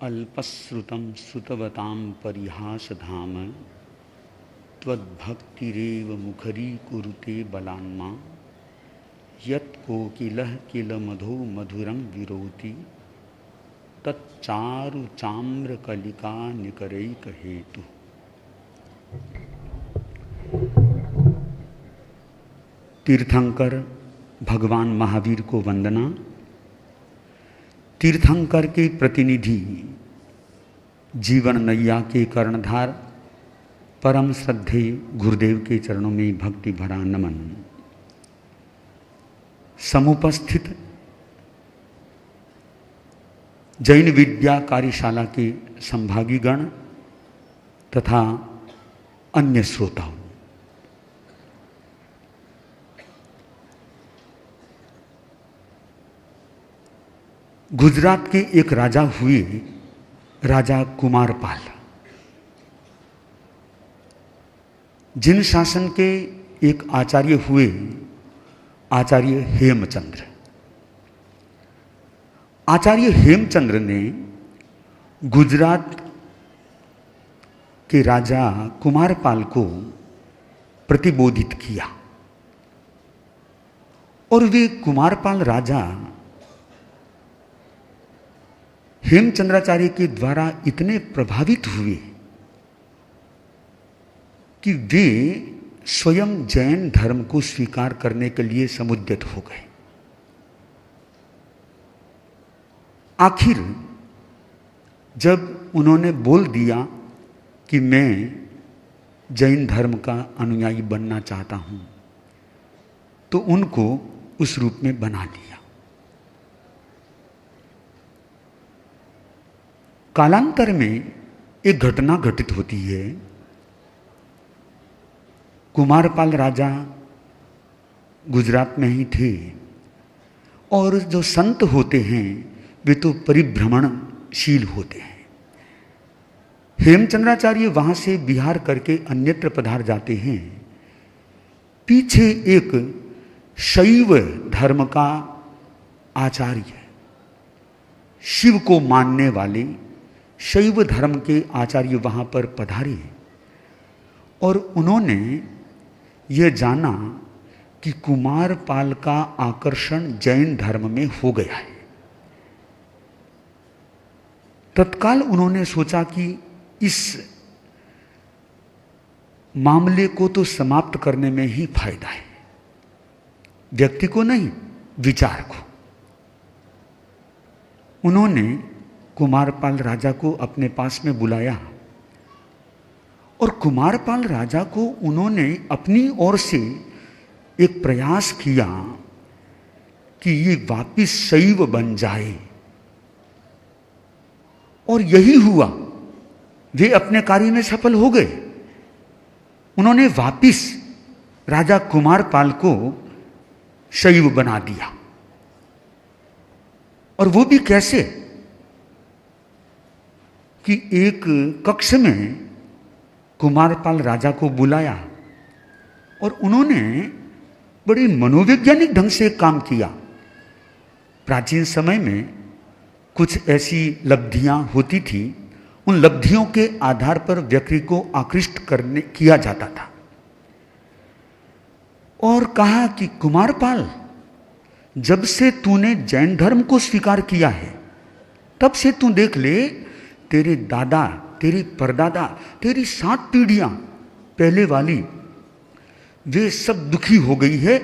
अल्पश्रुतं श्रुतवतां परिहासधाम त्वद्भक्तिरेव मुखरीकुरुते बलान्मा यत्कोकिलः किलमधो मधुरं विरोति तच्चारुचाम्रकलिका निकरैकहेतु। तीर्थंकर भगवान महावीर को वंदना। तीर्थंकर के प्रतिनिधि जीवन नैया के कर्णधार परम श्रद्धेय गुरुदेव के चरणों में भक्ति भरा नमन। समुपस्थित जैन विद्या कार्यशाला के संभागीगण तथा अन्य श्रोताओं, गुजरात के एक राजा हुए, राजा कुमारपाल, जिन शासन के एक आचार्य हुए, आचार्य हेमचंद्र। आचार्य हेमचंद्र ने गुजरात के राजा कुमारपाल को प्रतिबोधित किया और वे कुमारपाल राजा हेमचंद्राचार्य के द्वारा इतने प्रभावित हुए कि वे स्वयं जैन धर्म को स्वीकार करने के लिए समुद्यत हो गए। आखिर जब उन्होंने बोल दिया कि मैं जैन धर्म का अनुयायी बनना चाहता हूं, तो उनको उस रूप में बना दिया। कालांतर में एक घटना घटित होती है। कुमारपाल राजा गुजरात में ही थे और जो संत होते हैं वे तो परिभ्रमणशील होते हैं। हेमचंद्राचार्य वहां से विहार करके अन्यत्र पधार जाते हैं। पीछे एक शैव धर्म का आचार्य, शिव को मानने वाले शैव धर्म के आचार्य वहां पर पधारे और उन्होंने यह जाना कि कुमारपाल का आकर्षण जैन धर्म में हो गया है। तत्काल उन्होंने सोचा कि इस मामले को तो समाप्त करने में ही फायदा है, व्यक्ति को नहीं, विचार को। उन्होंने कुमारपाल राजा को अपने पास में बुलाया और कुमारपाल राजा को उन्होंने अपनी ओर से एक प्रयास किया कि ये वापिस शैव बन जाए, और यही हुआ। वे अपने कार्य में सफल हो गए। उन्होंने वापिस राजा कुमारपाल को शैव बना दिया। और वो भी कैसे कि एक कक्ष में कुमारपाल राजा को बुलाया और उन्होंने बड़ी मनोवैज्ञानिक ढंग से काम किया। प्राचीन समय में कुछ ऐसी लब्धियां होती थी, उन लब्धियों के आधार पर व्यक्ति को आकृष्ट किया जाता था। और कहा कि कुमारपाल, जब से तूने जैन धर्म को स्वीकार किया है, तब से तू देख ले, तेरे दादा, तेरे परदादा, तेरी 7 पीढ़ियां पहले वाली, वे सब दुखी हो गई है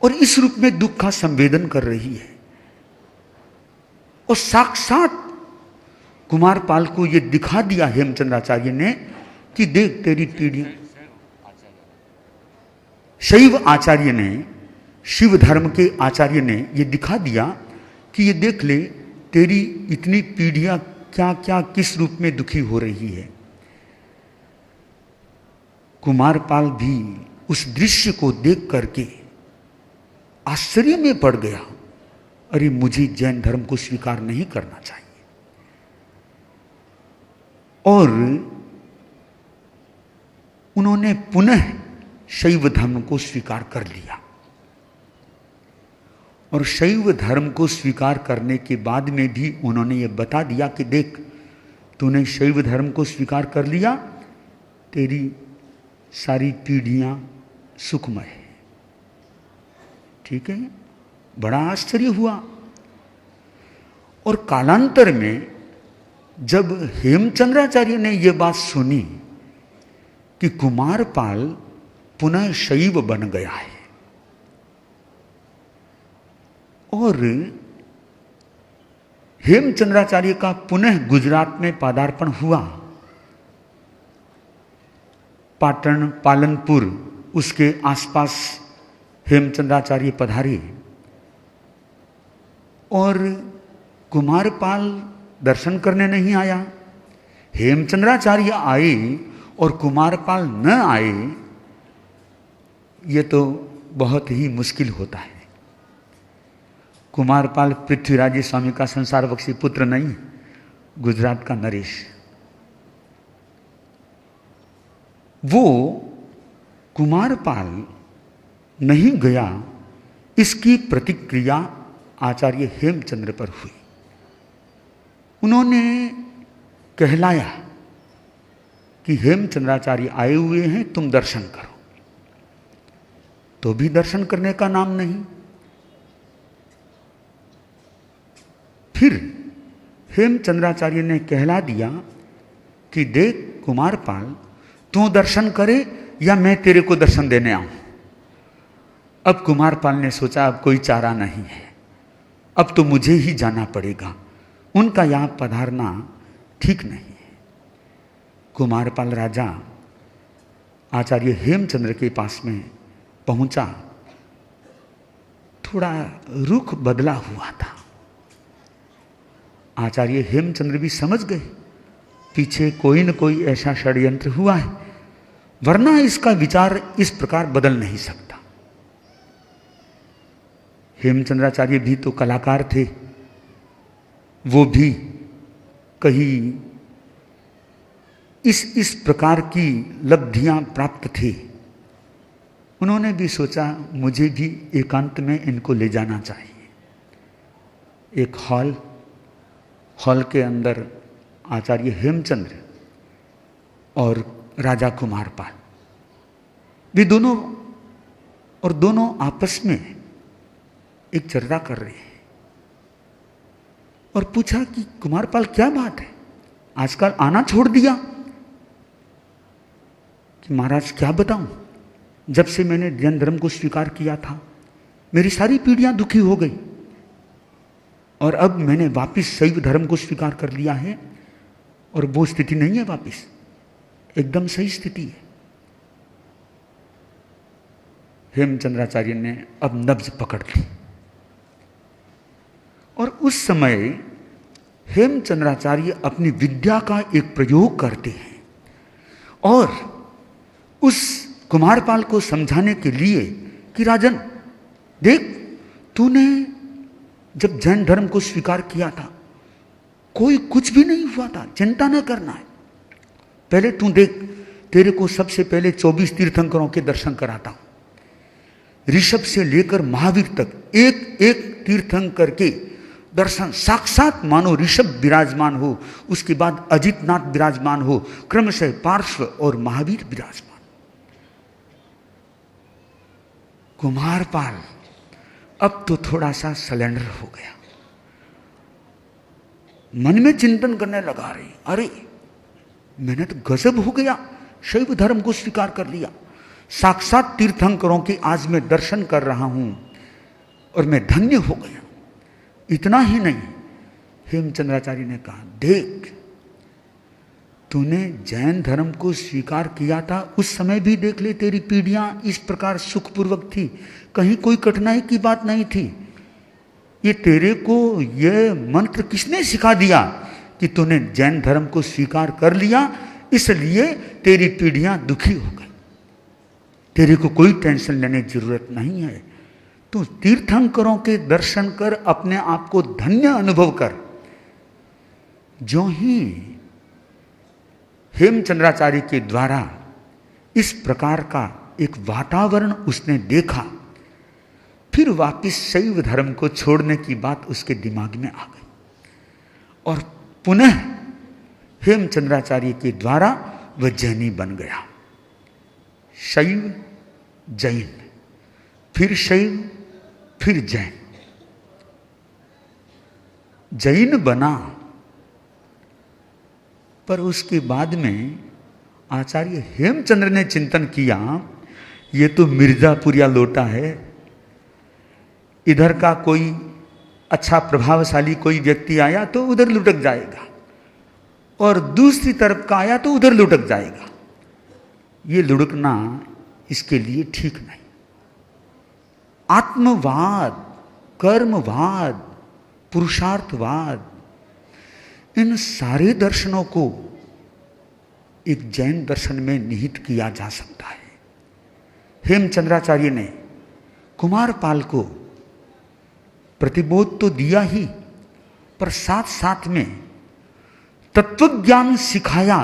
और इस रूप में दुख का संवेदन कर रही है। और साक्षात कुमारपाल को यह दिखा दिया हेमचंद्राचार्य ने कि देख तेरी पीढ़ियां। शैव आचार्य ने, शिव धर्म के आचार्य ने यह दिखा दिया कि ये देख ले, तेरी इतनी पीढ़ियां क्या क्या किस रूप में दुखी हो रही है। कुमारपाल भी उस दृश्य को देख करके आश्चर्य में पड़ गया। अरे, मुझे जैन धर्म को स्वीकार नहीं करना चाहिए। और उन्होंने पुनः शैव धर्म को स्वीकार कर लिया और शैव धर्म को स्वीकार करने के बाद में भी उन्होंने ये बता दिया कि देख, तूने शैव धर्म को स्वीकार कर लिया, तेरी सारी पीढ़ियां सुखमय है। ठीक है, बड़ा आश्चर्य हुआ। और कालांतर में जब हेमचंद्राचार्य ने यह बात सुनी कि कुमारपाल पुनः शैव बन गया है और हेमचंद्राचार्य का पुनः गुजरात में पदार्पण हुआ, पाटन पालनपुर उसके आसपास हेमचंद्राचार्य पधारे और कुमारपाल दर्शन करने नहीं आया। हेमचंद्राचार्य आए और कुमारपाल न आए, ये तो बहुत ही मुश्किल होता है। कुमारपाल पृथ्वीराज स्वामी का संसार बख्शी पुत्र नहीं, गुजरात का नरेश। वो कुमारपाल नहीं गया, इसकी प्रतिक्रिया आचार्य हेमचंद्र पर हुई। उन्होंने कहलाया कि हेमचंद्राचार्य आए हुए हैं, तुम दर्शन करो। तो भी दर्शन करने का नाम नहीं। फिर हेमचंद्राचार्य ने कहला दिया कि देख कुमारपाल, तू दर्शन करे या मैं तेरे को दर्शन देने आऊं। अब कुमारपाल ने सोचा अब कोई चारा नहीं है, अब तो मुझे ही जाना पड़ेगा, उनका यहां पधारना ठीक नहीं है। कुमारपाल राजा आचार्य हेमचंद्र के पास में पहुंचा, थोड़ा रुख बदला हुआ था। आचार्य हेमचंद्र भी समझ गए पीछे कोई न कोई ऐसा षड्यंत्र हुआ है, वरना इसका विचार इस प्रकार बदल नहीं सकता। हेमचंद्राचार्य भी तो कलाकार थे, वो भी कहीं इस प्रकार की लब्धियां प्राप्त थे। उन्होंने भी सोचा मुझे भी एकांत में इनको ले जाना चाहिए। एक हॉल के अंदर आचार्य हेमचंद्र और राजा कुमारपाल भी दोनों आपस में एक चर्चा कर रहे हैं। और पूछा कि कुमारपाल क्या बात है, आजकल आना छोड़ दिया? कि महाराज क्या बताऊं, जब से मैंने जैन धर्म को स्वीकार किया था मेरी सारी पीढ़ियां दुखी हो गई, और अब मैंने वापिस शैव धर्म को स्वीकार कर लिया है और वो स्थिति नहीं है, वापिस एकदम सही स्थिति है। हेमचंद्राचार्य ने अब नब्ज पकड़ ली और उस समय हेमचंद्राचार्य अपनी विद्या का एक प्रयोग करते हैं और उस कुमारपाल को समझाने के लिए कि राजन देख, तूने जब जैन धर्म को स्वीकार किया था कोई कुछ भी नहीं हुआ था, चिंता न करना है। पहले तू देख, तेरे को सबसे पहले 24 तीर्थंकरों के दर्शन कराता हूं। ऋषभ से लेकर महावीर तक एक एक तीर्थंकर के दर्शन, साक्षात मानो ऋषभ विराजमान हो, उसके बाद अजितनाथ विराजमान हो, क्रमशः पार्श्व और महावीर विराजमान। कुमारपाल अब तो थोड़ा सा सलेंडर हो गया, मन में चिंतन करने लगा रही, अरे मैंने तो गजब हो गया, शैव धर्म को स्वीकार कर लिया, साक्षात तीर्थंकरों के आज मैं दर्शन कर रहा हूं और मैं धन्य हो गया। इतना ही नहीं, हेमचंद्राचार्य ने कहा देख, तूने जैन धर्म को स्वीकार किया था, उस समय भी देख ले तेरी पीढ़ियां इस प्रकार सुखपूर्वक थी, कहीं कोई कठिनाई की बात नहीं थी। ये तेरे को ये मंत्र किसने सिखा दिया कि तूने जैन धर्म को स्वीकार कर लिया, इसलिए तेरी पीढ़ियां दुखी हो गई। तेरे को कोई टेंशन लेने की जरूरत नहीं है, तू तीर्थंकरों के दर्शन कर, अपने आप को धन्य अनुभव कर। जो ही हेमचंद्राचार्य के द्वारा इस प्रकार का एक वातावरण उसने देखा, फिर वापिस शैव धर्म को छोड़ने की बात उसके दिमाग में आ गई और पुनः हेमचंद्राचार्य के द्वारा वह जैनी बन गया। शैव जैन, फिर शैव, फिर जैन। जैन बना, पर उसके बाद में आचार्य हेमचंद्र ने चिंतन किया, ये तो मिर्जापुरिया लोटा है, इधर का कोई अच्छा प्रभावशाली कोई व्यक्ति आया तो उधर लुढ़क जाएगा और दूसरी तरफ का आया तो उधर लुढ़क जाएगा। ये लुढ़कना इसके लिए ठीक नहीं। आत्मवाद, कर्मवाद, पुरुषार्थवाद, इन सारे दर्शनों को एक जैन दर्शन में निहित किया जा सकता है। हेमचंद्राचार्य ने कुमारपाल को प्रतिबोध तो दिया ही, पर साथ साथ में तत्वज्ञान सिखाया,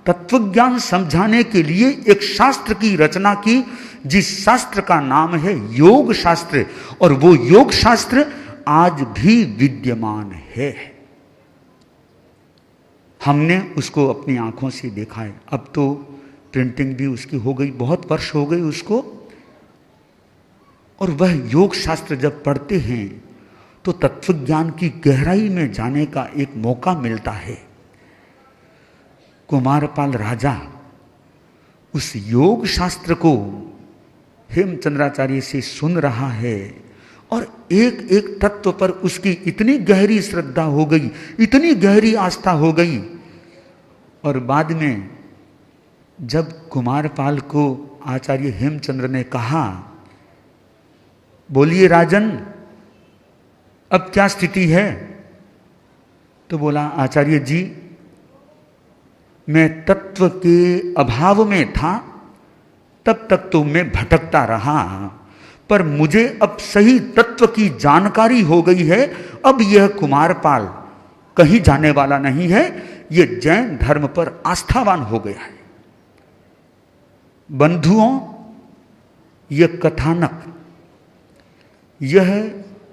तत्वज्ञान समझाने के लिए एक शास्त्र की रचना की, जिस शास्त्र का नाम है योग शास्त्र, और वो योग शास्त्र आज भी विद्यमान है। हमने उसको अपनी आंखों से देखा है। अब तो प्रिंटिंग भी उसकी हो गई, बहुत वर्ष हो गए उसको। और वह योग शास्त्र जब पढ़ते हैं तो तत्वज्ञान की गहराई में जाने का एक मौका मिलता है। कुमारपाल राजा उस योग शास्त्र को हेमचंद्राचार्य से सुन रहा है और एक एक तत्व पर उसकी इतनी गहरी श्रद्धा हो गई, इतनी गहरी आस्था हो गई। और बाद में जब कुमारपाल को आचार्य हेमचंद्र ने कहा, बोलिए राजन, अब क्या स्थिति है? तो बोला, आचार्य जी, मैं तत्व के अभाव में था, तब तक तो मैं भटकता रहा, पर मुझे अब सही तत्व की जानकारी हो गई है। अब यह कुमारपाल कहीं जाने वाला नहीं है, यह जैन धर्म पर आस्थावान हो गया है। बंधुओं, यह कथानक, यह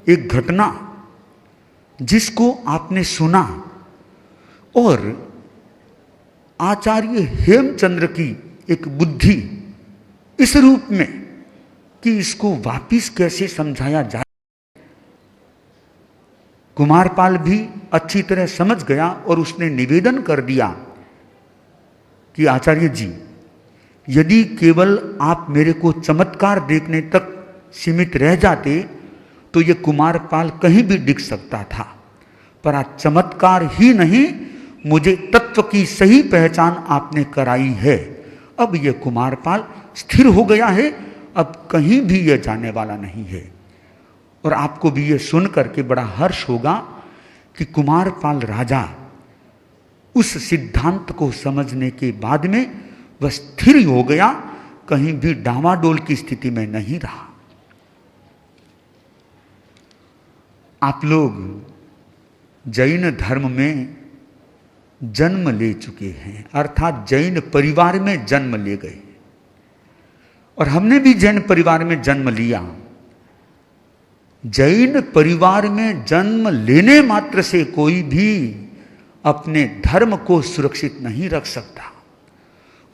एक घटना जिसको आपने सुना और आचार्य हेमचंद्र की एक बुद्धि इस रूप में कि इसको वापिस कैसे समझाया जाए, कुमारपाल भी अच्छी तरह समझ गया और उसने निवेदन कर दिया कि आचार्य जी, यदि केवल आप मेरे को चमत्कार देखने तक सीमित रह जाते तो ये कुमारपाल कहीं भी दिख सकता था, पर आज चमत्कार ही नहीं, मुझे तत्व की सही पहचान आपने कराई है। अब यह कुमारपाल स्थिर हो गया है, अब कहीं भी यह जाने वाला नहीं है। और आपको भी यह सुन करके बड़ा हर्ष होगा कि कुमारपाल राजा उस सिद्धांत को समझने के बाद में वह स्थिर हो गया, कहीं भी डामाडोल की स्थिति में नहीं रहा। आप लोग जैन धर्म में जन्म ले चुके हैं, अर्थात जैन परिवार में जन्म ले गए, और हमने भी जैन परिवार में जन्म लिया। जैन परिवार में जन्म लेने मात्र से कोई भी अपने धर्म को सुरक्षित नहीं रख सकता।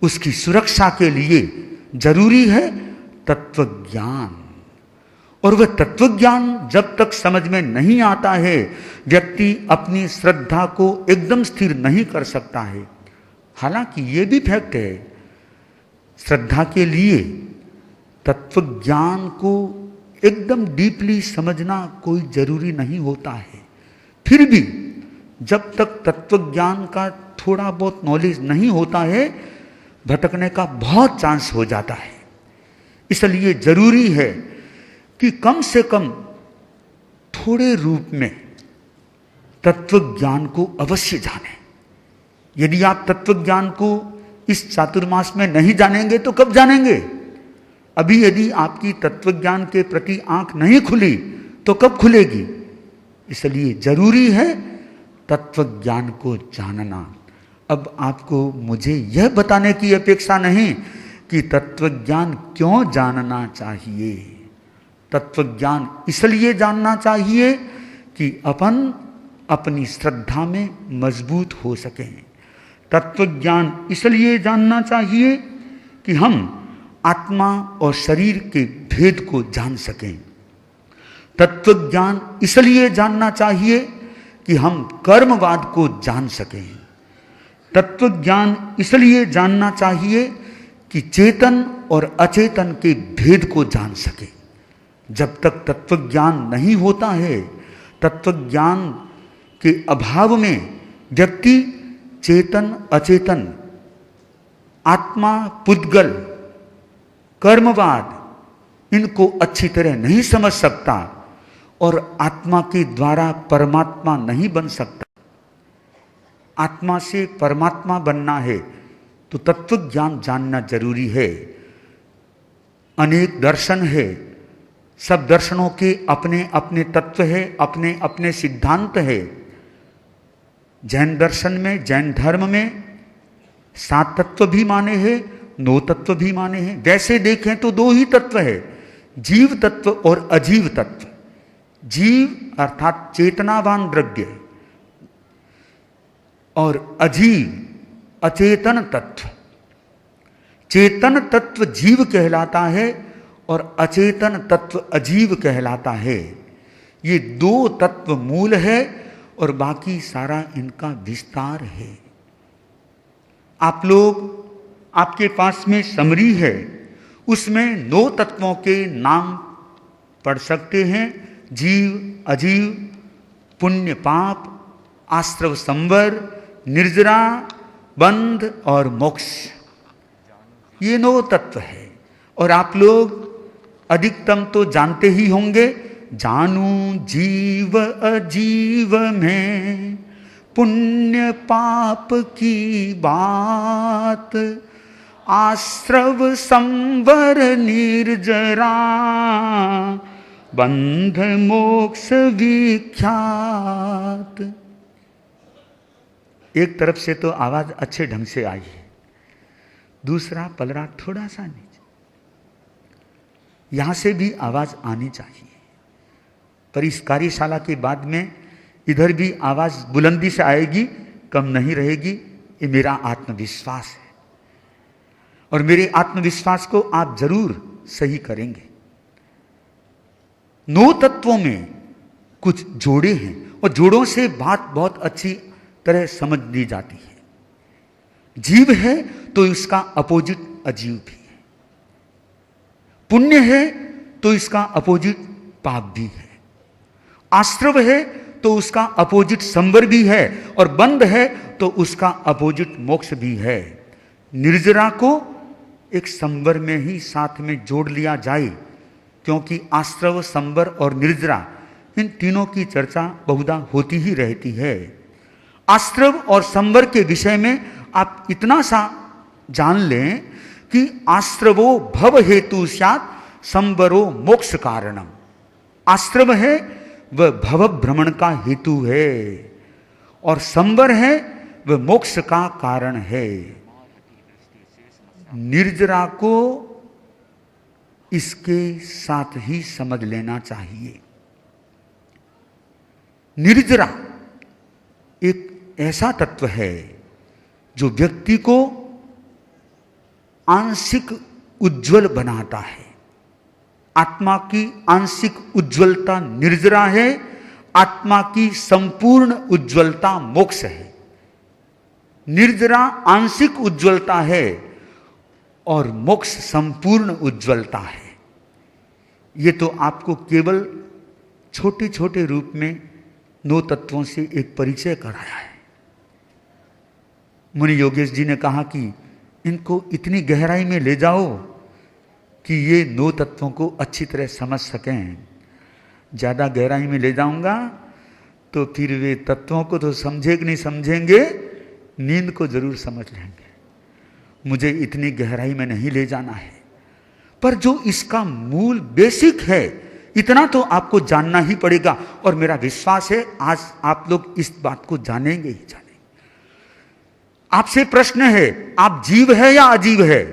उसकी सुरक्षा के लिए जरूरी है तत्वज्ञान, और वह तत्वज्ञान जब तक समझ में नहीं आता है, व्यक्ति अपनी श्रद्धा को एकदम स्थिर नहीं कर सकता है। हालांकि ये भी फैक्ट है, श्रद्धा के लिए तत्वज्ञान को एकदम डीपली समझना कोई जरूरी नहीं होता है। फिर भी जब तक तत्वज्ञान का थोड़ा बहुत नॉलेज नहीं होता है, भटकने का बहुत चांस हो जाता है। इसलिए जरूरी है कि कम से कम थोड़े रूप में तत्वज्ञान को अवश्य जानें। यदि आप तत्वज्ञान को इस चातुर्मास में नहीं जानेंगे तो कब जानेंगे? अभी यदि आपकी तत्वज्ञान के प्रति आंख नहीं खुली तो कब खुलेगी? इसलिए जरूरी है तत्वज्ञान को जानना। अब आपको मुझे यह बताने की अपेक्षा नहीं कि तत्वज्ञान क्यों जानना चाहिए। तत्वज्ञान इसलिए जानना चाहिए कि अपन अपनी श्रद्धा में मजबूत हो सकें। तत्वज्ञान इसलिए जानना चाहिए कि हम आत्मा और शरीर के भेद को जान सकें। तत्वज्ञान इसलिए जानना चाहिए कि हम कर्मवाद को जान सकें। तत्वज्ञान इसलिए जानना चाहिए कि चेतन और अचेतन के भेद को जान सकें। जब तक तत्वज्ञान नहीं होता है, तत्वज्ञान के अभाव में व्यक्ति चेतन अचेतन, आत्मा पुद्गल, कर्मवाद इनको अच्छी तरह नहीं समझ सकता और आत्मा के द्वारा परमात्मा नहीं बन सकता। आत्मा से परमात्मा बनना है तो तत्वज्ञान जानना जरूरी है। अनेक दर्शन है, सब दर्शनों के अपने अपने तत्व है, अपने अपने सिद्धांत है। जैन दर्शन में, जैन धर्म में 7 तत्व भी माने हैं, 9 तत्व भी माने हैं। वैसे देखें तो 2 ही तत्व है, जीव तत्व और अजीव तत्व। जीव अर्थात चेतनावान द्रव्य और अजीव अचेतन तत्व। चेतन तत्व जीव कहलाता है और अचेतन तत्व अजीव कहलाता है। ये 2 तत्व मूल है और बाकी सारा इनका विस्तार है। आप लोग, आपके पास में समरी है, उसमें 9 तत्वों के नाम पढ़ सकते हैं। जीव, अजीव, पुण्य पाप, आश्रव संवर, निर्जरा, बंध और मोक्ष। ये 9 तत्व है। और आप लोग अधिकतम तो जानते ही होंगे, जानू जीव अजीव में पुण्य पाप की बात, आश्रव संवर निर्जरा, बंध मोक्ष विख्यात। एक तरफ से तो आवाज अच्छे ढंग से आई है, दूसरा पलड़ा थोड़ा सा नीचे, यहां से भी आवाज आनी चाहिए। पर इस कार्यशाला के बाद में इधर भी आवाज बुलंदी से आएगी, कम नहीं रहेगी। ये मेरा आत्मविश्वास है और मेरे आत्मविश्वास को आप जरूर सही करेंगे। 9 तत्वों में कुछ जोड़े हैं और जोड़ों से बात बहुत अच्छी तरह समझ ली जाती है। जीव है तो इसका अपोजिट अजीव भी है, पुण्य है तो इसका अपोजिट पाप भी है, आश्रव है तो उसका अपोजिट संवर भी है और बंध है तो उसका अपोजिट मोक्ष भी है। निर्जरा को एक संवर में ही साथ में जोड़ लिया जाए, क्योंकि आश्रव, संवर और निर्जरा इन तीनों की चर्चा बहुधा होती ही रहती है। आश्रव और संवर के विषय में आप इतना सा जान लें कि आश्रवो भव हेतु स्यात्, संवरो मोक्ष कारणम। आश्रव है वह भव भ्रमण का हेतु है और संवर है वह मोक्ष का कारण है। निर्जरा को इसके साथ ही समझ लेना चाहिए। निर्जरा एक ऐसा तत्व है जो व्यक्ति को आंशिक उज्जवल बनाता है। आत्मा की आंशिक उज्ज्वलता निर्जरा है, आत्मा की संपूर्ण उज्ज्वलता मोक्ष है। निर्जरा आंशिक उज्ज्वलता है और मोक्ष संपूर्ण उज्ज्वलता है। ये तो आपको केवल छोटे छोटे रूप में 9 तत्वों से एक परिचय कराया है। मुनि योगेश जी ने कहा कि इनको इतनी गहराई में ले जाओ कि ये 9 तत्वों को अच्छी तरह समझ सकें। ज़्यादा गहराई में ले जाऊंगा तो फिर वे तत्वों को तो समझे कि नहीं समझेंगे, नींद को जरूर समझ लेंगे। मुझे इतनी गहराई में नहीं ले जाना है, पर जो इसका मूल बेसिक है इतना तो आपको जानना ही पड़ेगा। और मेरा विश्वास है आज आप लोग इस बात को जानेंगे ही जानेंगे। आपसे प्रश्न है, आप जीव है या अजीव है?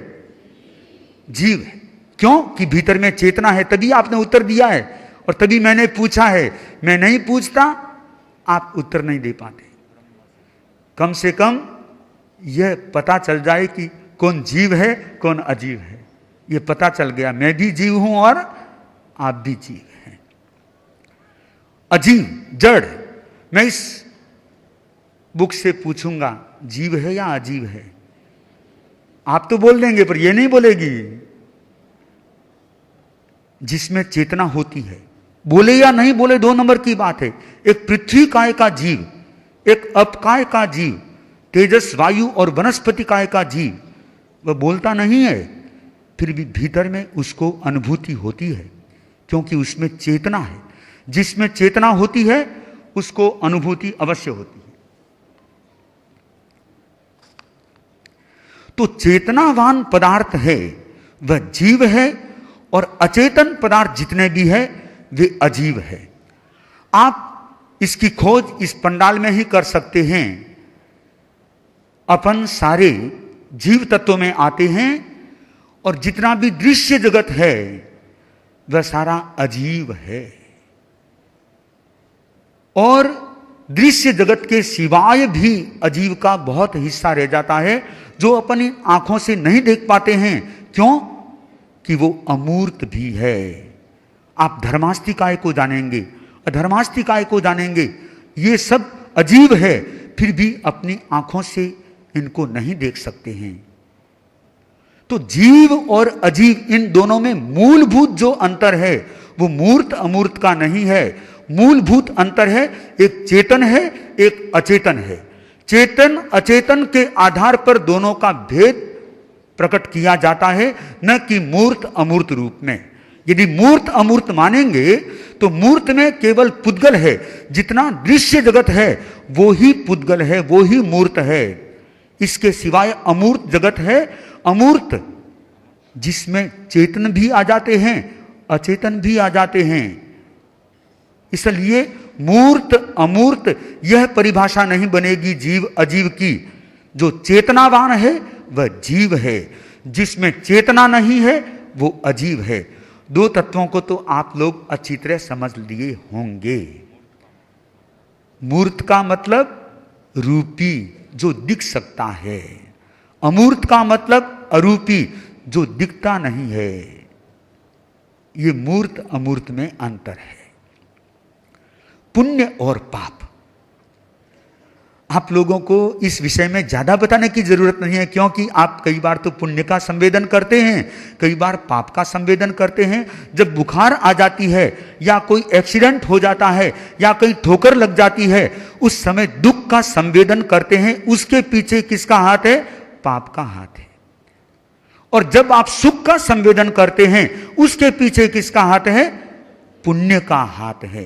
जीव है। क्यों? कि भीतर में चेतना है, तभी आपने उत्तर दिया है और तभी मैंने पूछा है। मैं नहीं पूछता, आप उत्तर नहीं दे पाते। कम से कम यह पता चल जाए कि कौन जीव है कौन अजीव है। यह पता चल गया, मैं भी जीव हूं और आप भी जीव हैं। अजीव, जड़, मैं इस बुक से पूछूंगा जीव है या अजीव है? आप तो बोल देंगे पर यह नहीं बोलेगी। जिसमें चेतना होती है, बोले या नहीं बोले 2 नंबर की बात है। एक पृथ्वी काय का जीव, एक अपकाय का जीव, तेजस, वायु और वनस्पति काय का जीव, वह बोलता नहीं है, फिर भी भीतर में उसको अनुभूति होती है, क्योंकि उसमें चेतना है। जिसमें चेतना होती है उसको अनुभूति अवश्य होती है। तो चेतनावान पदार्थ है वह जीव है और अचेतन पदार्थ जितने भी है वे अजीव है। आप इसकी खोज इस पंडाल में ही कर सकते हैं। अपन सारे जीव तत्वों में आते हैं और जितना भी दृश्य जगत है वह सारा अजीव है। और दृश्य जगत के सिवाय भी अजीव का बहुत हिस्सा रह जाता है जो अपनी आंखों से नहीं देख पाते हैं। क्यों? कि वो अमूर्त भी है। आप धर्मास्तिकाय को जानेंगे, अधर्मास्तिकाय को जानेंगे, ये सब अजीव है, फिर भी अपनी आंखों से इनको नहीं देख सकते हैं। तो जीव और अजीव इन दोनों में मूलभूत जो अंतर है वो मूर्त अमूर्त का नहीं है। मूलभूत अंतर है, एक चेतन है एक अचेतन है। चेतन अचेतन के आधार पर दोनों का भेद प्रकट किया जाता है, न कि मूर्त अमूर्त रूप में। यदि मूर्त अमूर्त मानेंगे तो मूर्त में केवल पुद्गल है। जितना दृश्य जगत है वो ही पुद्गल है, वो ही मूर्त है। इसके सिवाय अमूर्त जगत है, अमूर्त, जिसमें चेतन भी आ जाते हैं अचेतन भी आ जाते हैं। इसलिए मूर्त अमूर्त यह परिभाषा नहीं बनेगी जीव अजीव की। जो चेतनावान है वह जीव है, जिसमें चेतना नहीं है वो अजीव है। 2 तत्वों को तो आप लोग अच्छी तरह समझ लिए होंगे। मूर्त का मतलब रूपी, जो दिख सकता है। अमूर्त का मतलब अरूपी, जो दिखता नहीं है। ये मूर्त अमूर्त में अंतर है। पुण्य और पाप, आप लोगों को इस विषय में ज्यादा बताने की जरूरत नहीं है, क्योंकि आप कई बार तो पुण्य का संवेदन करते हैं, कई बार पाप का संवेदन करते हैं। जब बुखार आ जाती है या कोई एक्सीडेंट हो जाता है या कोई ठोकर लग जाती है, उस समय दुख का संवेदन करते हैं। उसके पीछे किसका हाथ है? पाप का हाथ है। और जब आप सुख का संवेदन करते हैं उसके पीछे किसका हाथ है? पुण्य का हाथ है।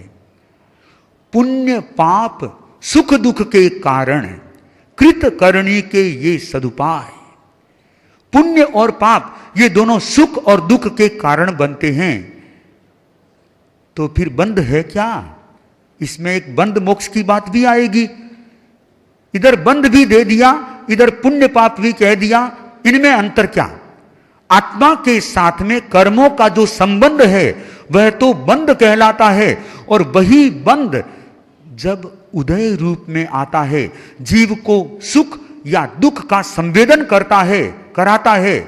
पुण्य पाप सुख दुख के कारण कृत करणी के ये सदुपाय। पुण्य और पाप ये दोनों सुख और दुख के कारण बनते हैं। तो फिर बंध है क्या? इसमें एक बंध मोक्ष की बात भी आएगी। इधर बंध भी दे दिया, इधर पुण्य पाप भी कह दिया। इनमें अंतर क्या? आत्मा के साथ में कर्मों का जो संबंध है वह तो बंध कहलाता है, और वही बंध जब उदय रूप में आता है, जीव को सुख या दुख का संवेदन करता है, कराता है,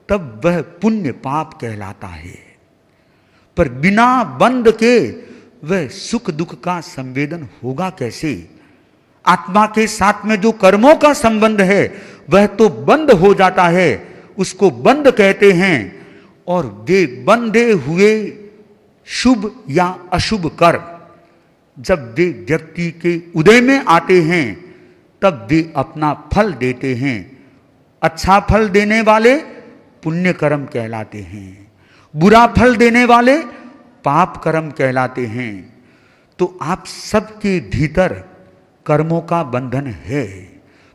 तब वह पुण्य पाप कहलाता है। पर बिना बंध के वह सुख दुख का संवेदन होगा कैसे? आत्मा के साथ में जो कर्मों का संबंध है वह तो बंद हो जाता है, उसको बंद कहते हैं। और वे बंधे हुए शुभ या अशुभ कर्म जब वे व्यक्ति के उदय में आते हैं तब वे अपना फल देते हैं। अच्छा फल देने वाले पुण्य कर्म कहलाते हैं, बुरा फल देने वाले पाप कर्म कहलाते हैं। तो आप सबके भीतर कर्मों का बंधन है।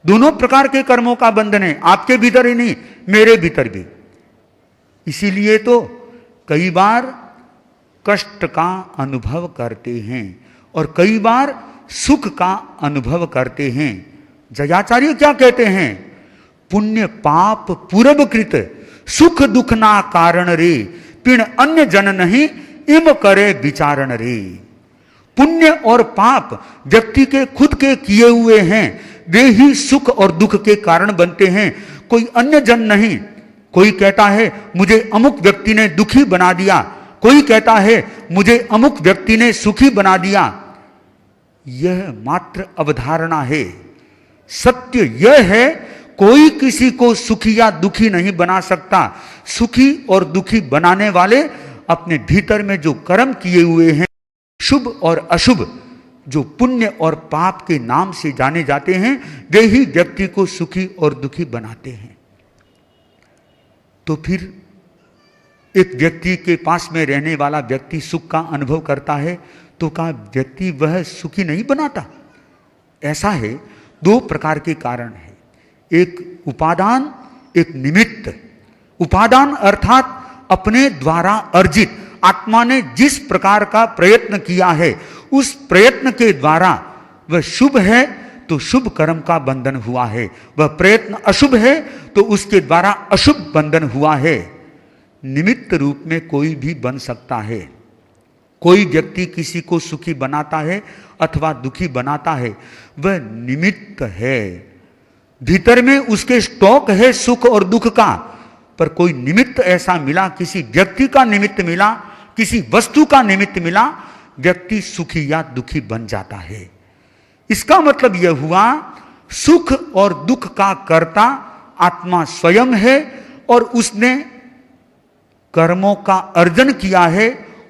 दोनों प्रकार के कर्मों का बंधन है, आपके भीतर ही नहीं, मेरे भीतर भी। इसीलिए तो कई बार कष्ट का अनुभव करते हैं और कई बार सुख का अनुभव करते हैं। जयाचार्य क्या कहते हैं? पुण्य पाप पूर्वकृत सुख दुख ना कारण रे, पिण अन्य जन नहीं, इम करे विचारण रे। पुण्य और पाप व्यक्ति के खुद के किए हुए हैं, वे ही सुख और दुख के कारण बनते हैं, कोई अन्य जन नहीं। कोई कहता है मुझे अमुक व्यक्ति ने दुखी बना दिया, कोई कहता है मुझे अमुक व्यक्ति ने सुखी बना दिया। यह मात्र अवधारणा है। सत्य यह है, कोई किसी को सुखी या दुखी नहीं बना सकता। सुखी और दुखी बनाने वाले अपने भीतर में जो कर्म किए हुए हैं, शुभ और अशुभ, जो पुण्य और पाप के नाम से जाने जाते हैं, वे ही व्यक्ति को सुखी और दुखी बनाते हैं। तो फिर एक व्यक्ति के पास में रहने वाला व्यक्ति सुख का अनुभव करता है, तो क्या व्यक्ति वह सुखी नहीं बनाता? ऐसा है। दो प्रकार के कारण है, एक उपादान, एक निमित्त। उपादान अर्थात अपने द्वारा अर्जित, आत्मा ने जिस प्रकार का प्रयत्न किया है, उस प्रयत्न के द्वारा वह शुभ है तो शुभ कर्म का बंधन हुआ है, वह प्रयत्न अशुभ है तो उसके द्वारा अशुभ बंधन हुआ है। निमित्त रूप में कोई भी बन सकता है। कोई व्यक्ति किसी को सुखी बनाता है अथवा दुखी बनाता है, वह निमित्त है। भीतर में उसके स्टॉक है सुख और दुख का, पर कोई निमित्त ऐसा मिला, किसी व्यक्ति का निमित्त मिला, किसी वस्तु का निमित्त मिला, व्यक्ति सुखी या दुखी बन जाता है। इसका मतलब यह हुआ, सुख और दुख का कर्ता आत्मा स्वयं है और उसने कर्मों का अर्जन किया है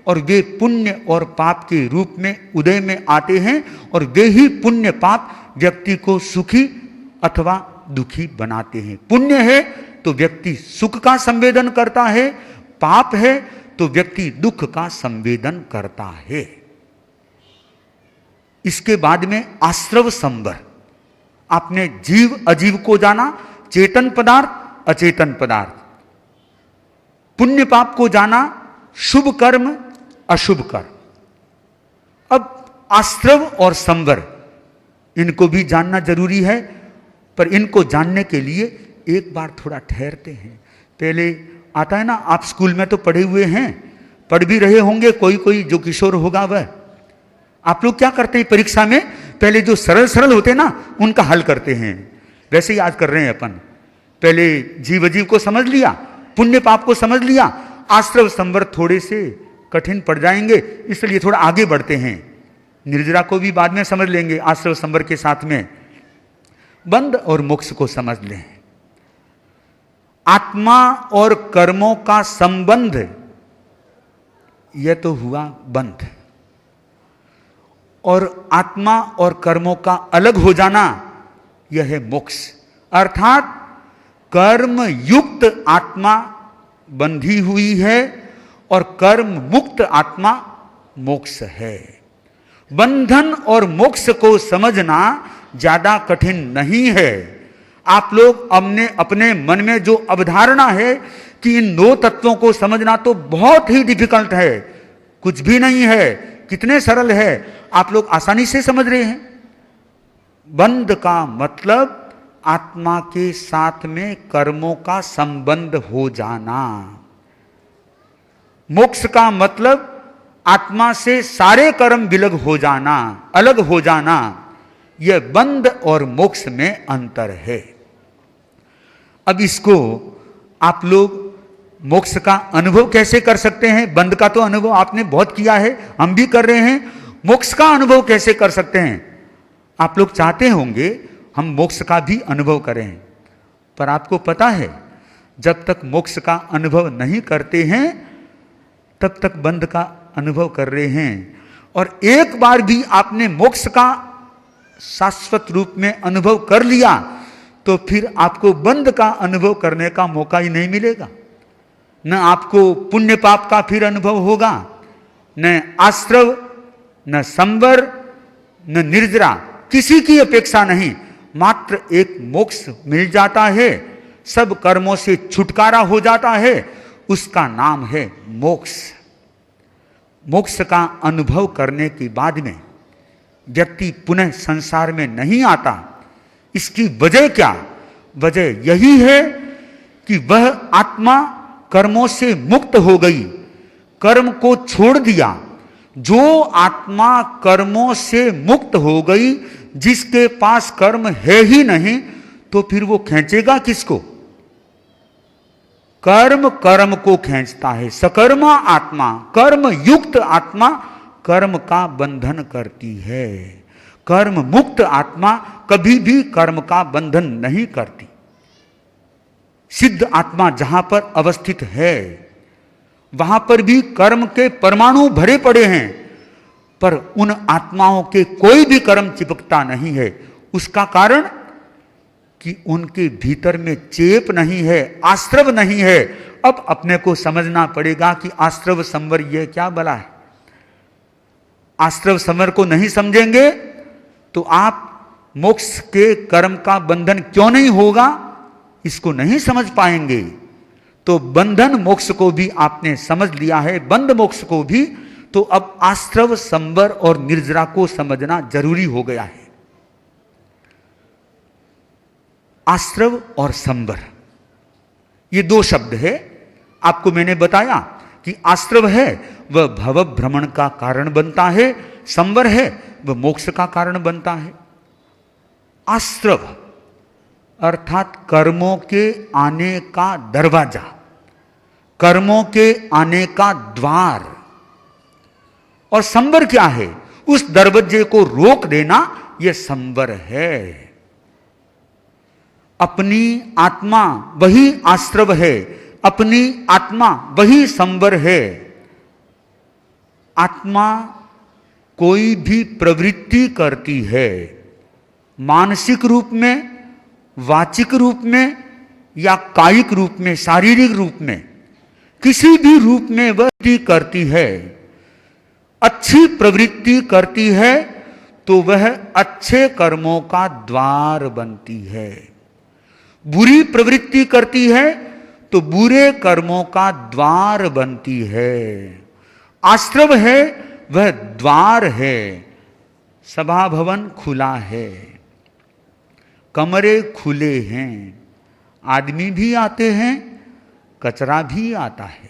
और वे पुण्य और पाप के रूप में उदय में आते हैं और वे ही पुण्य पाप व्यक्ति को सुखी अथवा दुखी बनाते हैं। पुण्य है तो व्यक्ति सुख का संवेदन करता है, पाप है तो व्यक्ति दुख का संवेदन करता है। इसके बाद में आश्रव संवर। आपने जीव अजीव को जाना, चेतन पदार्थ अचेतन पदार्थ, पुण्य पाप को जाना, शुभ कर्म अशुभ कर्म। अब आश्रव और संवर, इनको भी जानना जरूरी है, पर इनको जानने के लिए एक बार थोड़ा ठहरते हैं। पहले आता है ना, आप स्कूल में तो पढ़े हुए हैं, पढ़ भी रहे होंगे, कोई कोई जो किशोर होगा वह। आप लोग क्या करते हैं परीक्षा में? पहले जो सरल सरल होते हैं ना, उनका हल करते हैं। वैसे ही आज कर रहे हैं अपन। पहले जीव अजीव को समझ लिया, पुण्य पाप को समझ लिया, आश्रव संवर थोड़े से कठिन पड़ जाएंगे, इसलिए थोड़ा आगे बढ़ते हैं। निर्जरा को भी बाद में समझ लेंगे आश्रव संवर के साथ में। बंध और मोक्ष को समझ लें। आत्मा और कर्मों का संबंध, यह तो हुआ बंध, और आत्मा और कर्मों का अलग हो जाना, यह है मोक्ष। अर्थात कर्म युक्त आत्मा बंधी हुई है और कर्म मुक्त आत्मा मोक्ष है। बंधन और मोक्ष को समझना ज्यादा कठिन नहीं है। आप लोग अपने मन में जो अवधारणा है कि इन दो तत्वों को समझना तो बहुत ही डिफिकल्ट है, कुछ भी नहीं है, कितने सरल है, आप लोग आसानी से समझ रहे हैं। बंध का मतलब आत्मा के साथ में कर्मों का संबंध हो जाना। मोक्ष का मतलब आत्मा से सारे कर्म विलग हो जाना, अलग हो जाना। यह बंध और मोक्ष में अंतर है। अब इसको आप लोग मोक्ष का अनुभव कैसे कर सकते हैं? बंध का तो अनुभव आपने बहुत किया है, हम भी कर रहे हैं। मोक्ष का अनुभव कैसे कर सकते हैं? आप लोग चाहते होंगे हम मोक्ष का भी अनुभव करें, पर आपको पता है जब तक मोक्ष का अनुभव नहीं करते हैं तब तक बंध का अनुभव कर रहे हैं। और एक बार भी आपने मोक्ष का शाश्वत रूप में अनुभव कर लिया तो फिर आपको बंध का अनुभव करने का मौका ही नहीं मिलेगा। न आपको पुण्य पाप का फिर अनुभव होगा, न आश्रव, न संवर, न निर्जरा, किसी की अपेक्षा नहीं। मात्र एक मोक्ष मिल जाता है, सब कर्मों से छुटकारा हो जाता है, उसका नाम है मोक्ष। मोक्ष का अनुभव करने के बाद में व्यक्ति पुनः संसार में नहीं आता। इसकी वजह क्या? वजह यही है कि वह आत्मा कर्मों से मुक्त हो गई, कर्म को छोड़ दिया। जो आत्मा कर्मों से मुक्त हो गई, जिसके पास कर्म है ही नहीं, तो फिर वो खींचेगा किसको? कर्म कर्म को खींचता है। सकर्मा आत्मा, कर्म युक्त आत्मा कर्म का बंधन करती है। कर्म मुक्त आत्मा कभी भी कर्म का बंधन नहीं करती। सिद्ध आत्मा जहां पर अवस्थित है, वहां पर भी कर्म के परमाणु भरे पड़े हैं, पर उन आत्माओं के कोई भी कर्म चिपकता नहीं है। उसका कारण कि उनके भीतर में चेप नहीं है, आश्रव नहीं है। अब अपने को समझना पड़ेगा कि आश्रव संवर यह क्या बला है। आश्रव संवर को नहीं समझेंगे तो आप मोक्ष के कर्म का बंधन क्यों नहीं होगा, इसको नहीं समझ पाएंगे। तो बंधन मोक्ष को भी आपने समझ लिया है, बंध मोक्ष को भी, तो अब आश्रव संवर और निर्जरा को समझना जरूरी हो गया है। आश्रव और संवर ये दो शब्द है। आपको मैंने बताया कि आश्रव है वह भव भ्रमण का कारण बनता है, संवर है वह मोक्ष का कारण बनता है। आश्रव अर्थात कर्मों के आने का दरवाजा, कर्मों के आने का द्वार। और संवर क्या है? उस दरवाजे को रोक देना, यह संवर है। अपनी आत्मा वही आश्रव है, अपनी आत्मा वही संवर है। आत्मा कोई भी प्रवृत्ति करती है, मानसिक रूप में, वाचिक रूप में या कायिक रूप में, शारीरिक रूप में, किसी भी रूप में वह करती है। अच्छी प्रवृत्ति करती है तो वह अच्छे कर्मों का द्वार बनती है। बुरी प्रवृत्ति करती है तो बुरे कर्मों का द्वार बनती है। आश्रव है वह द्वार है। सभा भवन खुला है, कमरे खुले हैं, आदमी भी आते हैं, कचरा भी आता है।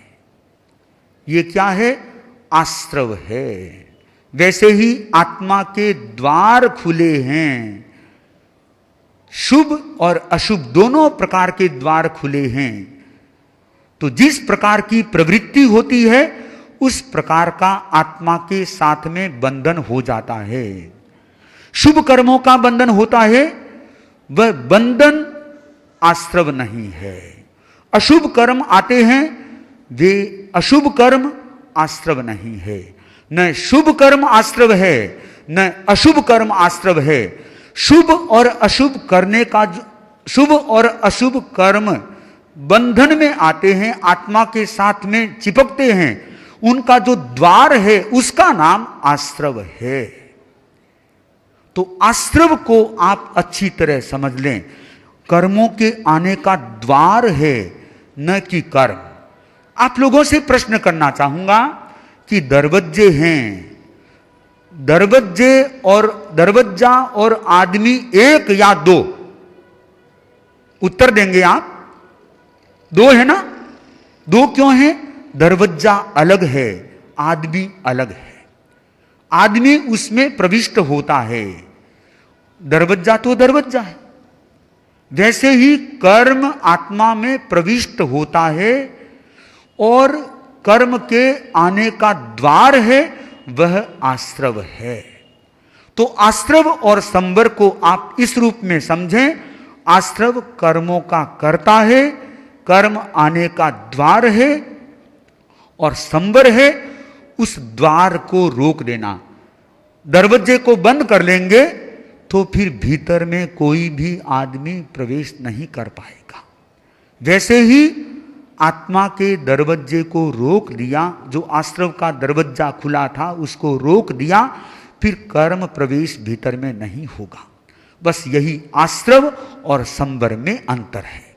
ये क्या है? आश्रव है। वैसे ही आत्मा के द्वार खुले हैं, शुभ और अशुभ दोनों प्रकार के द्वार खुले हैं। तो जिस प्रकार की प्रवृत्ति होती है उस प्रकार का आत्मा के साथ में बंधन हो जाता है। शुभ कर्मों का बंधन होता है, वह बंधन आश्रव नहीं है। अशुभ कर्म आते हैं, वे अशुभ कर्म आश्रव नहीं है। न शुभ कर्म आश्रव है, न अशुभ कर्म आश्रव है। शुभ और अशुभ करने का, शुभ और अशुभ कर्म बंधन में आते हैं, आत्मा के साथ में चिपकते हैं। उनका जो द्वार है उसका नाम आश्रव है। तो आश्रव को आप अच्छी तरह समझ लें, कर्मों के आने का द्वार है, न कि कर्म। आप लोगों से प्रश्न करना चाहूंगा कि दरवाजे हैं, दरवाजे और दरवाजा और आदमी एक या दो? उत्तर देंगे आप? दो है ना? दो क्यों है? दरवाजा अलग है, आदमी अलग है। आदमी उसमें प्रविष्ट होता है, दरवाजा तो दरवाजा है। वैसे ही कर्म आत्मा में प्रविष्ट होता है और कर्म के आने का द्वार है, वह आश्रव है। तो आश्रव और संवर को आप इस रूप में समझें। आश्रव कर्मों का कर्ता है, कर्म आने का द्वार है, और संवर है उस द्वार को रोक देना। दरवाजे को बंद कर लेंगे तो फिर भीतर में कोई भी आदमी प्रवेश नहीं कर पाएगा। वैसे ही आत्मा के दरवाजे को रोक दिया, जो आश्रव का दरवाजा खुला था उसको रोक दिया, फिर कर्म प्रवेश भीतर में नहीं होगा। बस यही आश्रव और संवर में अंतर है।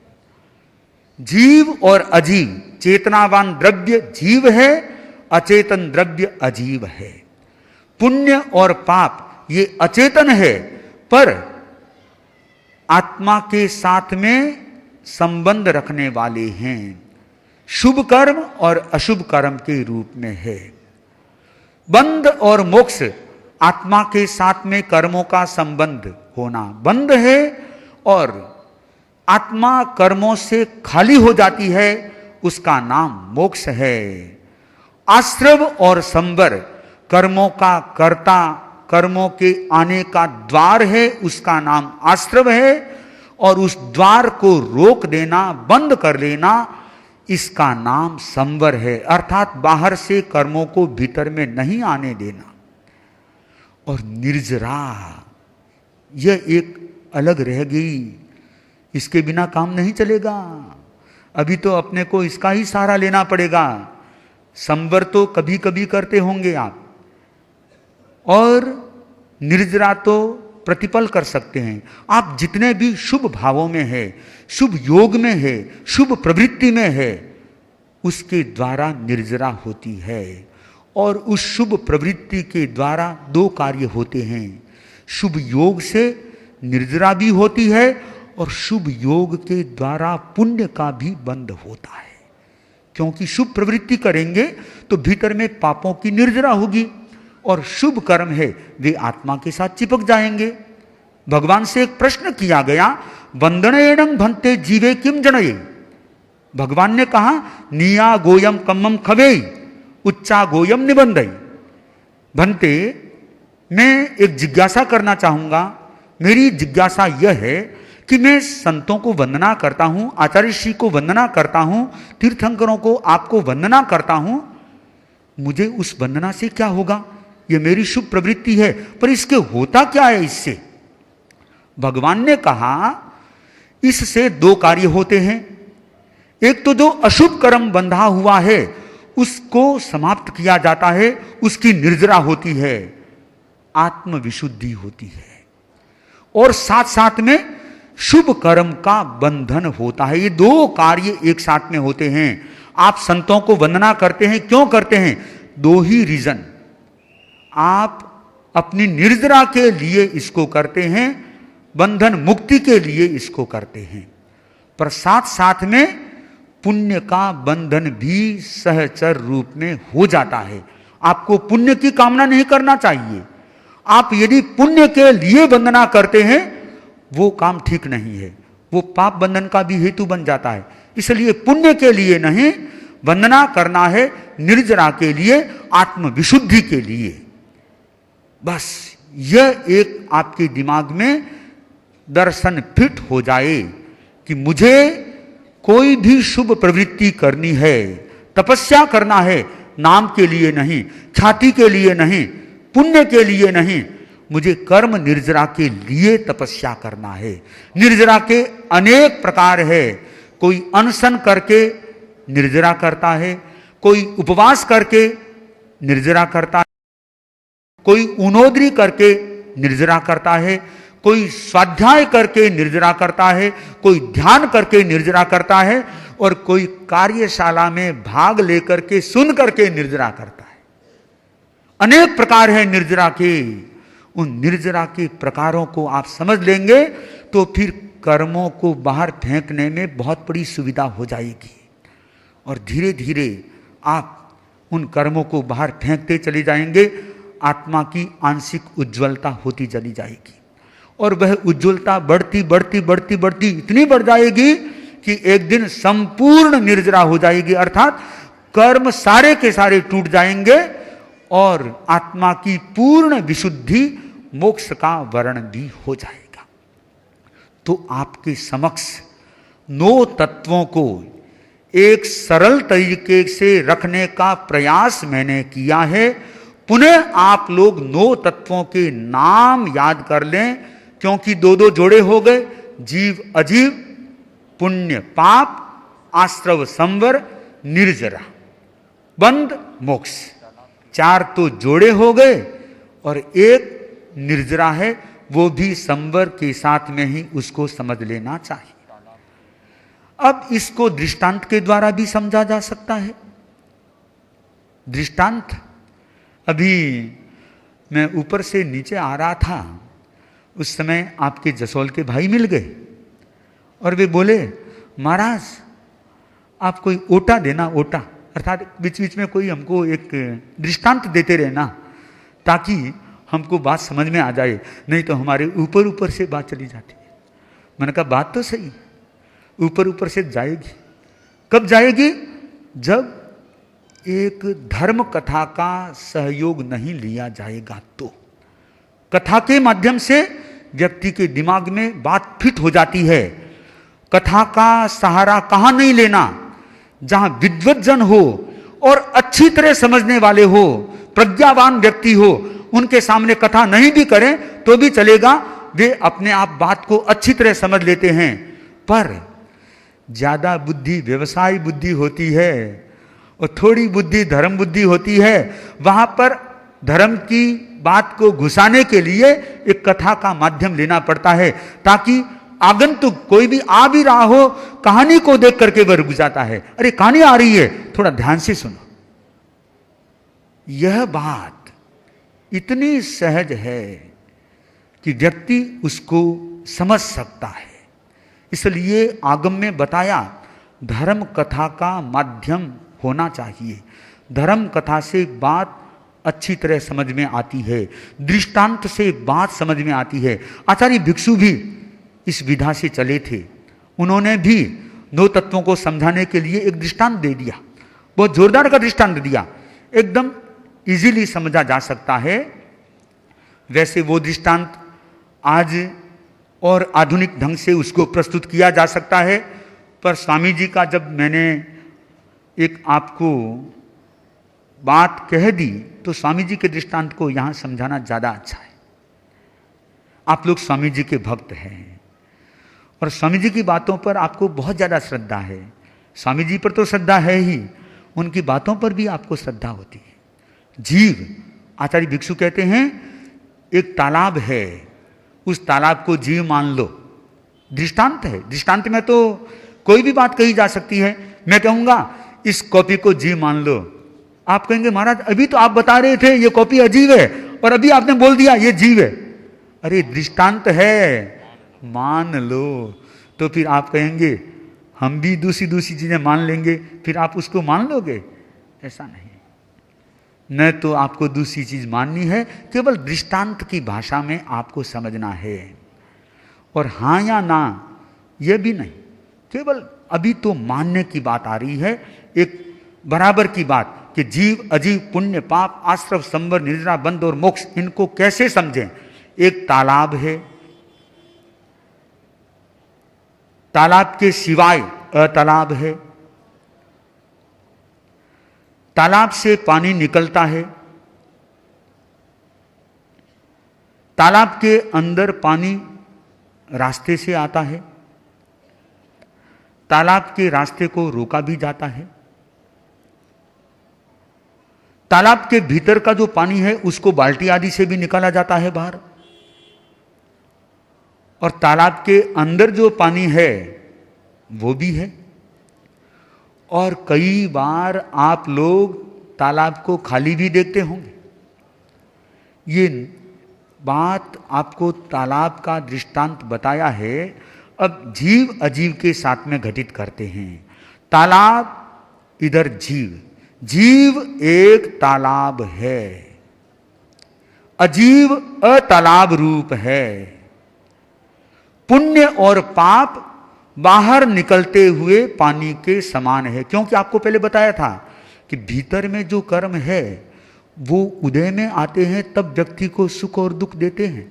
जीव और अजीव, चेतनावान द्रव्य जीव है, अचेतन द्रव्य अजीव है। पुण्य और पाप ये अचेतन है, पर आत्मा के साथ में संबंध रखने वाले हैं। शुभ कर्म और अशुभ कर्म के रूप में है। बंध और मोक्ष आत्मा के साथ में कर्मों का संबंध होना बंध है, और आत्मा कर्मों से खाली हो जाती है, उसका नाम मोक्ष है। आश्रव और संवर कर्मों का कर्ता, कर्मों के आने का द्वार है, उसका नाम आश्रव है, और उस द्वार को रोक देना, बंद कर लेना, इसका नाम संवर है। अर्थात बाहर से कर्मों को भीतर में नहीं आने देना। और निर्जरा यह एक अलग रह गई, इसके बिना काम नहीं चलेगा। अभी तो अपने को इसका ही सहारा लेना पड़ेगा। संवर तो कभी कभी करते होंगे आप, और निर्जरा तो प्रतिपल कर सकते हैं। आप जितने भी शुभ भावों में है, शुभ योग में है, शुभ प्रवृत्ति में है, उसके द्वारा निर्जरा होती है। और उस शुभ प्रवृत्ति के द्वारा दो कार्य होते हैं। शुभ योग से निर्जरा भी होती है, और शुभ योग के द्वारा पुण्य का भी बंध होता है। क्योंकि शुभ प्रवृत्ति करेंगे तो भीतर में पापों की निर्जरा होगी, और शुभ कर्म है वे आत्मा के साथ चिपक जाएंगे। भगवान से एक प्रश्न किया गया, वंदनेनं भन्ते जीवे किम जनये। भगवान ने कहा, निया गोयम कम्मम खवे उच्चा गोयम निबंधई। भन्ते, मैं एक जिज्ञासा करना चाहूंगा। मेरी जिज्ञासा यह है कि मैं संतों को वंदना करता हूं, आचार्य श्री को वंदना करता हूं, तीर्थंकरों को, आपको वंदना करता हूं, मुझे उस वंदना से क्या होगा? ये मेरी शुभ प्रवृत्ति है, पर इसके होता क्या है इससे? भगवान ने कहा, इससे दो कार्य होते हैं। एक तो जो अशुभ कर्म बंधा हुआ है उसको समाप्त किया जाता है, उसकी निर्जरा होती है, आत्मविशुद्धि होती है। और साथ साथ में शुभ कर्म का बंधन होता है। ये दो कार्य एक साथ में होते हैं। आप संतों को वंदना करते हैं, क्यों करते हैं? दो ही रीजन। आप अपनी निर्जरा के लिए इसको करते हैं, बंधन मुक्ति के लिए इसको करते हैं, पर साथ साथ में पुण्य का बंधन भी सहचर रूप में हो जाता है। आपको पुण्य की कामना नहीं करना चाहिए। आप यदि पुण्य के लिए वंदना करते हैं, वो काम ठीक नहीं है, वो पाप बंधन का भी हेतु बन जाता है। इसलिए पुण्य के लिए नहीं, वंदना करना है निर्जरा के लिए, आत्मविशुद्धि के लिए। बस यह एक आपके दिमाग में दर्शन फिट हो जाए कि मुझे कोई भी शुभ प्रवृत्ति करनी है, तपस्या करना है, नाम के लिए नहीं, ख्याति के लिए नहीं, पुण्य के लिए नहीं, मुझे कर्म निर्जरा के लिए तपस्या करना है। निर्जरा के अनेक प्रकार है। कोई अनशन करके निर्जरा करता है, कोई उपवास करके निर्जरा करता है, कोई उनोद्री करके निर्जरा करता है, कोई स्वाध्याय करके निर्जरा करता है, कोई ध्यान करके निर्जरा करता है, और कोई कार्यशाला में भाग लेकर के सुन करके निर्जरा करता है। अनेक प्रकार है निर्जरा के। उन निर्जरा के प्रकारों को आप समझ लेंगे तो फिर कर्मों को बाहर फेंकने में बहुत बड़ी सुविधा हो जाएगी, और धीरे धीरे आप उन कर्मों को बाहर फेंकते चले जाएंगे। आत्मा की आंशिक उज्ज्वलता होती चली जाएगी, और वह उज्ज्वलता बढ़ती बढ़ती बढ़ती बढ़ती इतनी बढ़ जाएगी कि एक दिन संपूर्ण निर्जरा हो जाएगी। अर्थात कर्म सारे के सारे टूट जाएंगे, और आत्मा की पूर्ण विशुद्धि, मोक्ष का वर्ण भी हो जाएगा। तो आपके समक्ष 9 तत्वों को एक सरल तरीके से रखने का प्रयास मैंने किया है। पुनः आप लोग 9 तत्वों के नाम याद कर लें, क्योंकि 2-2 जोड़े हो गए, जीव अजीव, पुण्य पाप, आश्रव संवर, निर्जरा, बंध मोक्ष। 4 तो जोड़े हो गए, और एक निर्जरा है, वो भी संवर के साथ में ही उसको समझ लेना चाहिए। अब इसको दृष्टांत के द्वारा भी समझा जा सकता है। दृष्टांत, अभी मैं ऊपर से नीचे आ रहा था, उस समय आपके जसोल के भाई मिल गए, और वे बोले, महाराज आप कोई ओटा देना, ओटा अर्थात बीच बीच में कोई हमको एक दृष्टांत देते रहना ताकि हमको बात समझ में आ जाए, नहीं तो हमारे ऊपर ऊपर से बात चली जाती है। मैंने कहा बात तो सही, ऊपर ऊपर से जाएगी। कब जाएगी? जब एक धर्म कथा का सहयोग नहीं लिया जाएगा तो। कथा के माध्यम से व्यक्ति के दिमाग में बात फिट हो जाती है। कथा का सहारा कहां नहीं लेना? जहां विद्वज्जन हो और अच्छी तरह समझने वाले हो, प्रज्ञावान व्यक्ति हो, उनके सामने कथा नहीं भी करें तो भी चलेगा, वे अपने आप बात को अच्छी तरह समझ लेते हैं। पर ज्यादा बुद्धि व्यवसाय बुद्धि होती है और थोड़ी बुद्धि धर्म बुद्धि होती है। वहां पर धर्म की बात को घुसाने के लिए एक कथा का माध्यम लेना पड़ता है ताकि आगंतुक कोई भी आ भी रहा हो, कहानी को देख करके वह रुक जाता है। अरे कहानी आ रही है, थोड़ा ध्यान से सुनो। यह बात इतनी सहज है कि व्यक्ति उसको समझ सकता है। इसलिए आगम में बताया धर्म कथा का माध्यम होना चाहिए। धर्म कथा से बात अच्छी तरह समझ में आती है, दृष्टांत से बात समझ में आती है। आचार्य भिक्षु भी इस विधा से चले थे। उन्होंने भी 9 तत्वों को समझाने के लिए एक दृष्टांत दे दिया, बहुत जोरदार का दृष्टांत दिया, एकदम इजीली समझा जा सकता है। वैसे वो दृष्टांत आज और आधुनिक ढंग से उसको प्रस्तुत किया जा सकता है, पर स्वामी जी का जब मैंने एक आपको बात कह दी तो स्वामी जी के दृष्टांत को यहां समझाना ज्यादा अच्छा है। आप लोग स्वामी जी के भक्त हैं और स्वामी जी की बातों पर आपको बहुत ज्यादा श्रद्धा है। स्वामी जी पर तो श्रद्धा है ही, उनकी बातों पर भी आपको श्रद्धा होती है। जीव, आचार्य भिक्षु कहते हैं एक तालाब है, उस तालाब को जीव मान लो। दृष्टांत है, दृष्टांत में तो कोई भी बात कही जा सकती है। मैं कहूंगा इस कॉपी को जीव मान लो, आप कहेंगे महाराज अभी तो आप बता रहे थे ये कॉपी अजीब है और अभी आपने बोल दिया ये जीव है। अरे दृष्टांत है, मान लो। तो फिर आप कहेंगे हम भी दूसरी दूसरी चीजें मान लेंगे, फिर आप उसको मान लोगे? ऐसा नहीं, न तो आपको दूसरी चीज माननी है, केवल दृष्टांत की भाषा में आपको समझना है। और हां या ना यह भी नहीं, केवल अभी तो मानने की बात आ रही है, एक बराबर की बात कि जीव अजीव पुण्य पाप आश्रव संवर निद्रा बंध और मोक्ष, इनको कैसे समझें? एक तालाब है, तालाब के सिवाय अतालाब है, तालाब से पानी निकलता है, तालाब के अंदर पानी रास्ते से आता है, तालाब के रास्ते को रोका भी जाता है, तालाब के भीतर का जो पानी है उसको बाल्टी आदि से भी निकाला जाता है बाहर, और तालाब के अंदर जो पानी है वो भी है। और कई बार आप लोग तालाब को खाली भी देखते होंगे। ये बात आपको तालाब का दृष्टांत बताया है, अब जीव अजीव के साथ में घटित करते हैं। तालाब इधर जीव, जीव एक तालाब है, अजीव अतालाब रूप है। पुण्य और पाप बाहर निकलते हुए पानी के समान है, क्योंकि आपको पहले बताया था कि भीतर में जो कर्म है वो उदय में आते हैं तब व्यक्ति को सुख और दुख देते हैं,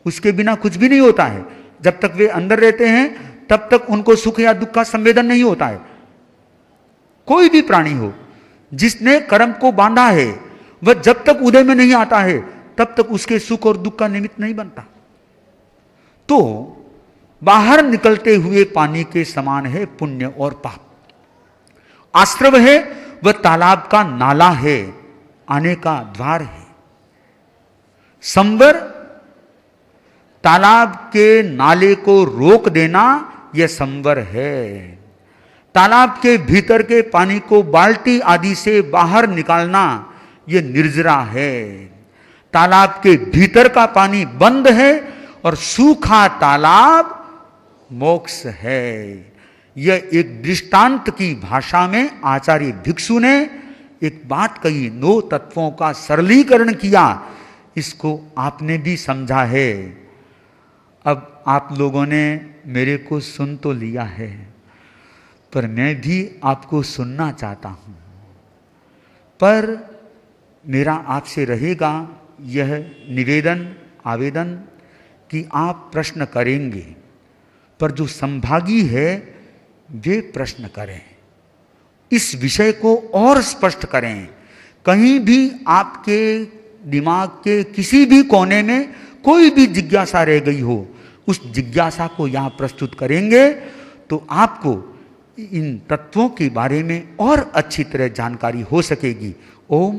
उसके बिना कुछ भी नहीं होता है। जब तक वे अंदर रहते हैं तब तक उनको सुख या दुख का संवेदन नहीं होता है। कोई भी प्राणी हो जिसने कर्म को बांधा है वह जब तक उदय में नहीं आता है तब तक उसके सुख और दुख का निमित्त नहीं बनता। तो बाहर निकलते हुए पानी के समान है पुण्य और पाप। आश्रव है वह तालाब का नाला है, आने का द्वार है। संवर तालाब के नाले को रोक देना यह संवर है। तालाब के भीतर के पानी को बाल्टी आदि से बाहर निकालना यह निर्जरा है। तालाब के भीतर का पानी बंद है और सूखा तालाब मोक्ष है। यह एक दृष्टांत की भाषा में आचार्य भिक्षु ने एक बात कही, 9 तत्वों का सरलीकरण किया। इसको आपने भी समझा है। अब आप लोगों ने मेरे को सुन तो लिया है, पर मैं भी आपको सुनना चाहता हूं। पर मेरा आपसे रहेगा यह निवेदन, आवेदन कि आप प्रश्न करेंगे, पर जो संभागी है वे प्रश्न करें, इस विषय को और स्पष्ट करें। कहीं भी आपके दिमाग के किसी भी कोने में कोई भी जिज्ञासा रह गई हो, उस जिज्ञासा को यहाँ प्रस्तुत करेंगे तो आपको इन तत्वों के बारे में और अच्छी तरह जानकारी हो सकेगी। ओम